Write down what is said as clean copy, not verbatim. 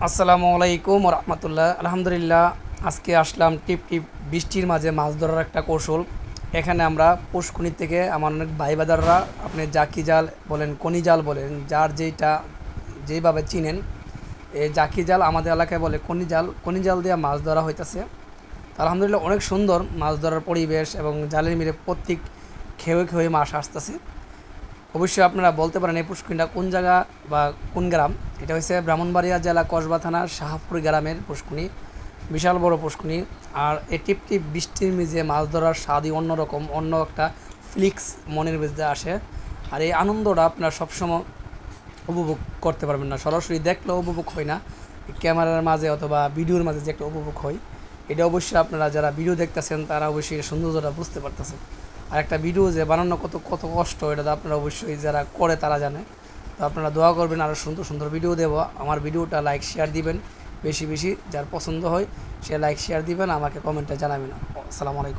আসসালামু আলাইকুম রহমতুল্লাহ। আলহামদুলিল্লাহ, আজকে আসলাম টিপ টিপ বৃষ্টির মাঝে মাছ ধরার একটা কৌশল। এখানে আমরা পুষ্কুনি থেকে আমার অনেক ভাই বাদাররা, আপনি জাকি জাল বলেন, কনি জাল বলেন, যার যেইটা যেইভাবে চিনেন, এই জাকি জাল আমাদের এলাকায় বলে কনি জাল দিয়ে মাছ ধরা হইতেছে। আলহামদুলিল্লাহ, অনেক সুন্দর মাছ ধরার পরিবেশ এবং জালের মিলে প্রত্যেক খেয়ে খেয়ে মাছ আসতেছে। অবশ্যই আপনারা বলতে পারেন এই পুষ্করিণীটা কোন জায়গা বা কোন গ্রাম। এটা হচ্ছে ব্রাহ্মণবাড়িয়া জেলা কসবা থানার শাহপুর গ্রামের পুষ্করিণী, বিশাল বড় পুষ্করিণী। আর এই টিপ টিপ বৃষ্টির মিজে মাছ ধরার স্বাদই অন্যরকম, অন্য একটা ফ্লিক্স মনের মধ্যে আসে। আর এই আনন্দটা আপনারা সবসময় উপভোগ করতে পারবেন না, সরাসরি দেখলেও উপভোগ হয় না, ক্যামেরার মাঝে অথবা ভিডিওর মাঝে যে একটা উপভোগ হয়, এটা অবশ্যই আপনারা যারা ভিডিও দেখতেছেন তারা অবশ্যই এর সৌন্দর্যটা বুঝতে পারতেছেন। আর একটা ভিডিও যে বানানো কত কত কষ্ট, এটা তো আপনারা অবশ্যই যারা করে তারা জানে। তো আপনারা দোয়া করবেন, আরও সুন্দর সুন্দর ভিডিও দেবো। আমার ভিডিওটা লাইক শেয়ার দিবেন বেশি বেশি, যার পছন্দ হয় সে লাইক শেয়ার দিবেন, আমাকে কমেন্টে জানাবেন। আসসালামু আলাইকুম।